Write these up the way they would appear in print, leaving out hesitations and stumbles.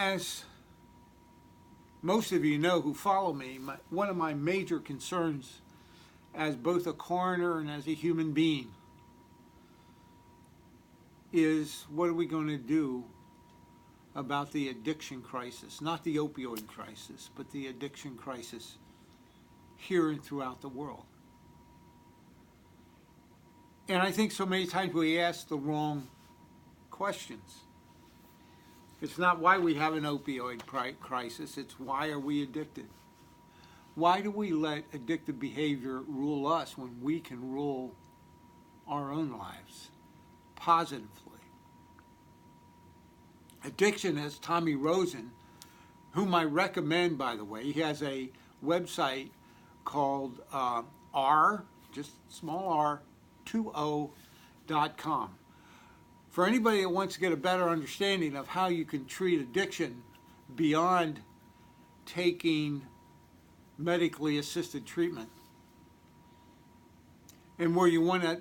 As most of you know who follow me, one of my major concerns as both a coroner and as a human being is what are we going to do about the addiction crisis, not the opioid crisis, but the addiction crisis here and throughout the world. And I think so many times we ask the wrong questions. It's not why we have an opioid crisis, it's why are we addicted? Why do we let addictive behavior rule us when we can rule our own lives positively? Addiction, as Tommy Rosen, whom I recommend, by the way, he has a website called just small r, 20.com. For anybody that wants to get a better understanding of how you can treat addiction beyond taking medically assisted treatment, and where you want to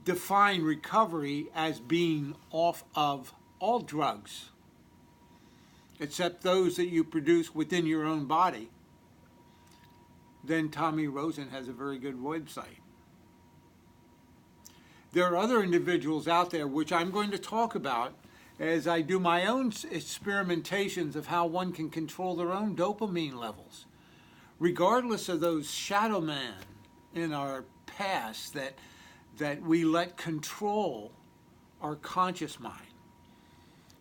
define recovery as being off of all drugs, except those that you produce within your own body, then Tommy Rosen has a very good website. There are other individuals out there which I'm going to talk about as I do my own experimentations of how one can control their own dopamine levels, regardless of those shadow men in our past that we let control our conscious mind.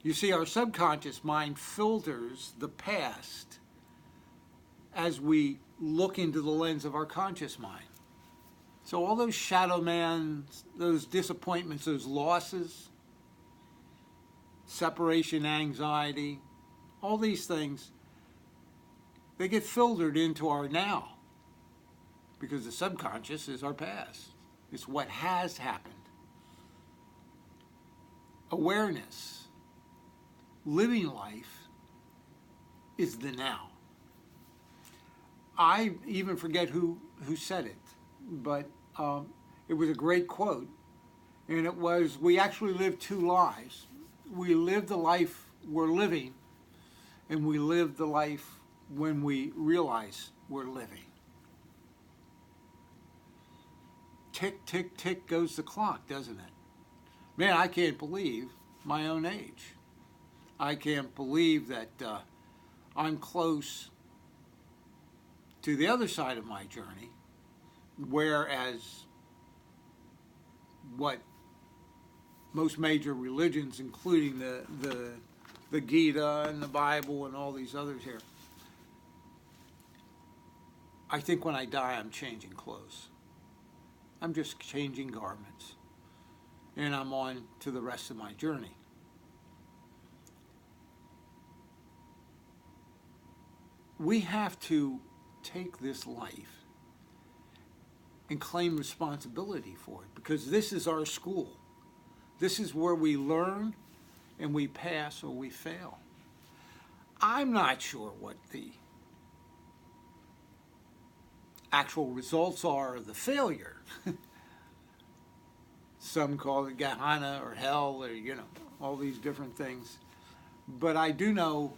You see, our subconscious mind filters the past as we look into the lens of our conscious mind. So all those shadow man, those disappointments, those losses, separation anxiety, all these things, they get filtered into our now, because the subconscious is our past. It's what has happened. Awareness, living life, is the now. I even forget who said it, but it was a great quote, and it was, we actually live two lives. We live the life we're living, and we live the life when we realize we're living. Tick, tick, tick goes the clock, doesn't it? Man, I can't believe my own age. I can't believe that I'm close to the other side of my journey, whereas what most major religions, including the Gita and the Bible and all these others here, I think when I die I'm changing clothes. I'm just changing garments, and I'm on to the rest of my journey. We have to take this life and claim responsibility for it, because this is our school. This is where we learn and we pass or we fail. I'm not sure what the actual results are of the failure. Some call it Gehenna or hell, or all these different things. But I do know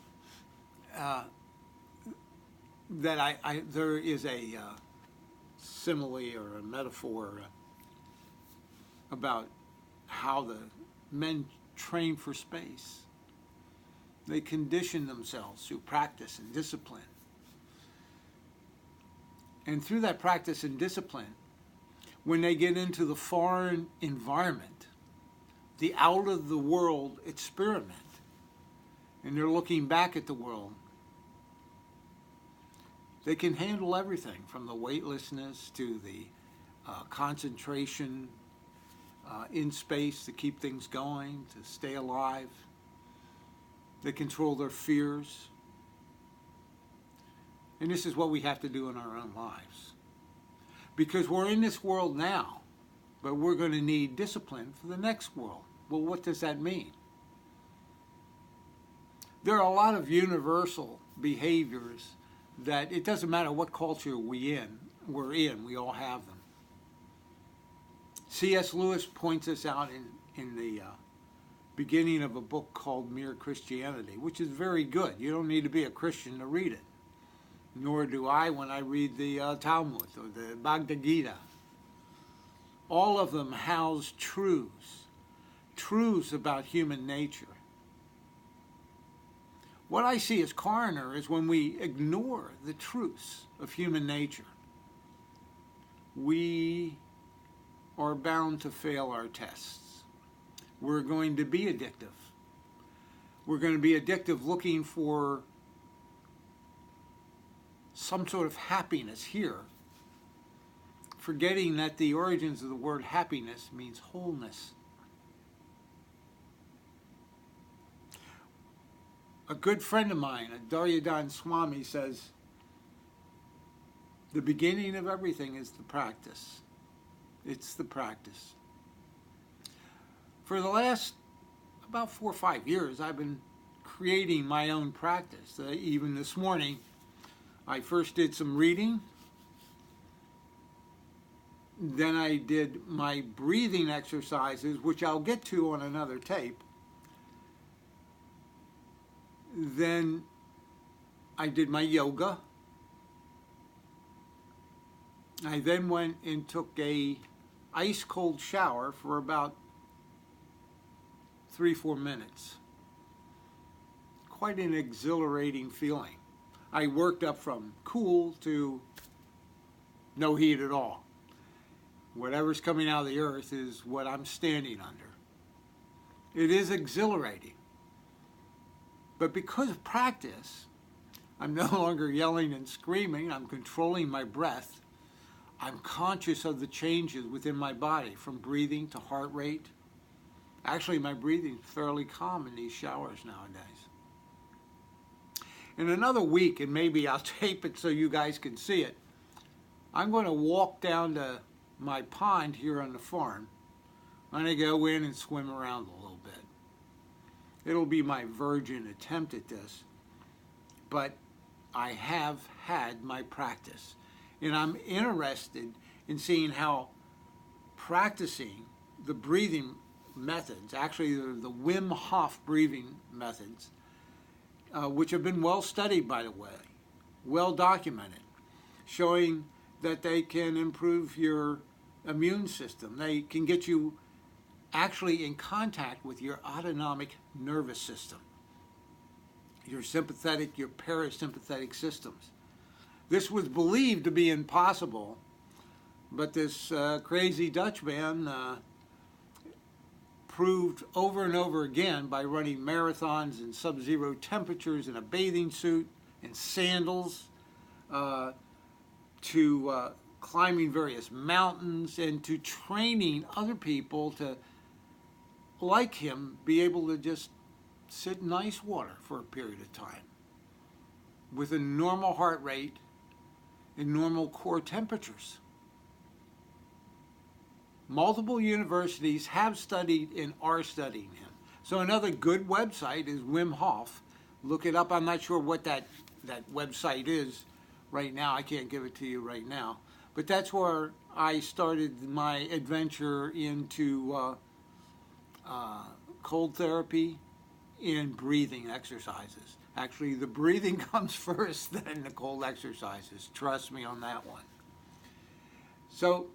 that there is a simile or a metaphor about how the men train for space. They condition themselves through practice and discipline. And through that practice and discipline, when they get into the foreign environment, the out of the world experiment, and they're looking back at the world, they can handle everything from the weightlessness to the concentration in space to keep things going, to stay alive. They control their fears. And this is what we have to do in our own lives. Because we're in this world now, but we're going to need discipline for the next world. Well, what does that mean? There are a lot of universal behaviors that it doesn't matter what culture we're in, we all have them. C.S. Lewis points this out in the beginning of a book called Mere Christianity, which is very good. You don't need to be a Christian to read it. Nor do I when I read the Talmud or the Bhagavad Gita. All of them house truths about human nature. What I see as coroner is when we ignore the truths of human nature, we are bound to fail our tests. We're going to be addictive. We're going to be addictive looking for some sort of happiness here, forgetting that the origins of the word happiness means wholeness. A good friend of mine, Daryadan Swami, says, the beginning of everything is the practice. It's the practice. For the last about 4 or 5 years, I've been creating my own practice. Even this morning, I first did some reading. Then I did my breathing exercises, which I'll get to on another tape. Then I did my yoga. I then went and took a ice cold shower for about 3-4 minutes. Quite an exhilarating feeling. I worked up from cool to no heat at all. Whatever's coming out of the earth is what I'm standing under. It is exhilarating. But because of practice, I'm no longer yelling and screaming. I'm controlling my breath. I'm conscious of the changes within my body, from breathing to heart rate. Actually, my breathing is fairly calm in these showers nowadays. In another week, and maybe I'll tape it so you guys can see it, I'm going to walk down to my pond here on the farm. I'm going to go in and swim around a little bit. It'll be my virgin attempt at this, but I have had my practice. And I'm interested in seeing how practicing the breathing methods, actually the Wim Hof breathing methods, which have been well studied, by the way, well documented, showing that they can improve your immune system. They can get you actually in contact with your autonomic nervous system, your sympathetic, your parasympathetic systems. This was believed to be impossible, but this crazy Dutchman proved over and over again by running marathons in sub-zero temperatures in a bathing suit and sandals, to climbing various mountains, and to training other people to, like him, be able to just sit in ice water for a period of time with a normal heart rate and normal core temperatures. Multiple universities have studied and are studying him. So another good website is Wim Hof. Look it up. I'm not sure what that website is right now. I can't give it to you right now. But that's where I started my adventure into cold therapy and breathing exercises. Actually, the breathing comes first, then the cold exercises. Trust me on that one. So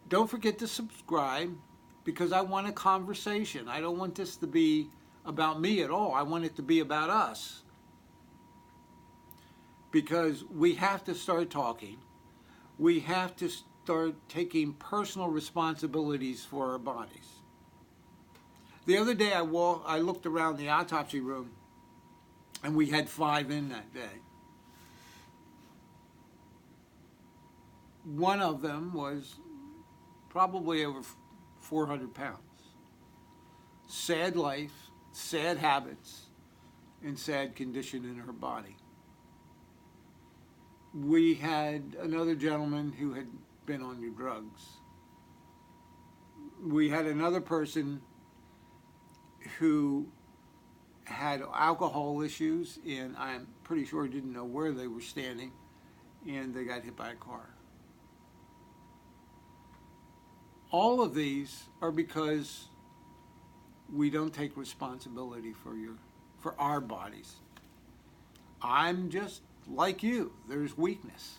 don't forget to subscribe, because I want a conversation. I don't want this to be about me at all. I want it to be about us. Because we have to start talking. We have to start taking personal responsibilities for our bodies. The other day I looked around the autopsy room, and we had 5 in that day. One of them was probably over 400 pounds. Sad life, sad habits, and sad condition in her body. We had another gentleman who had been on your drugs. We had another person who had alcohol issues, and I'm pretty sure didn't know where they were standing, and they got hit by a car. All of these are because we don't take responsibility for our bodies. I'm just like you. There's weakness.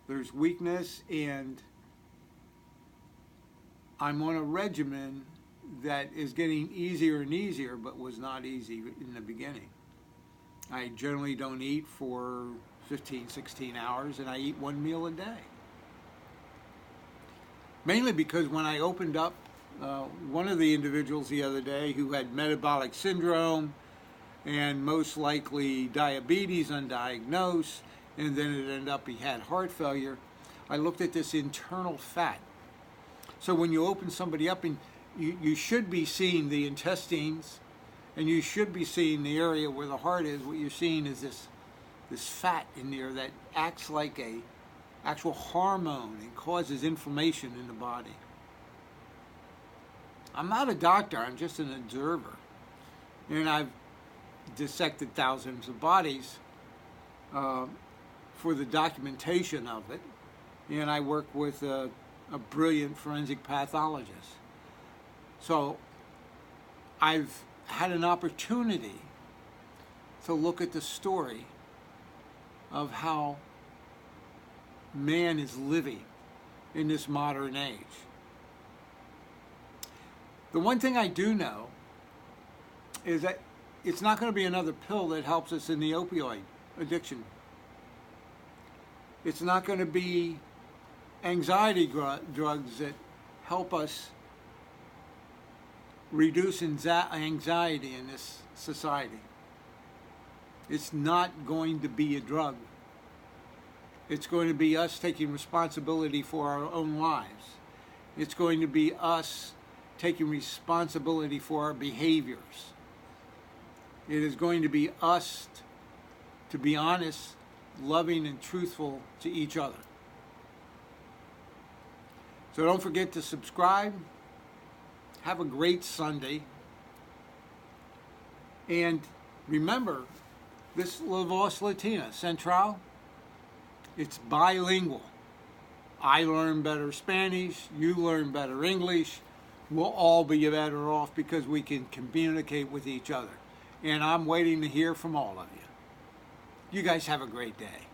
There's weakness, and I'm on a regimen that is getting easier and easier, but was not easy in the beginning. I generally don't eat for 15, 16 hours, and I eat one meal a day. Mainly because when I opened up one of the individuals the other day who had metabolic syndrome and most likely diabetes undiagnosed, and then it ended up he had heart failure, I looked at this internal fat. So when you open somebody up, and you should be seeing the intestines, and you should be seeing the area where the heart is. What you're seeing is this fat in there that acts like a actual hormone and causes inflammation in the body. I'm not a doctor, I'm just an observer. And I've dissected thousands of bodies for the documentation of it. And I work with a brilliant forensic pathologist. So I've had an opportunity to look at the story of how man is living in this modern age. The one thing I do know is that it's not going to be another pill that helps us in the opioid addiction. It's not going to be anxiety drugs that help us reduce anxiety in this society. It's not going to be a drug. It's going to be us taking responsibility for our own lives. It's going to be us taking responsibility for our behaviors. It is going to be us to be honest, loving, and truthful to each other. So don't forget to subscribe. Have a great Sunday. And remember, this La Voz Latina Central, it's bilingual. I learn better Spanish, you learn better English. We'll all be better off because we can communicate with each other. And I'm waiting to hear from all of you. You guys have a great day.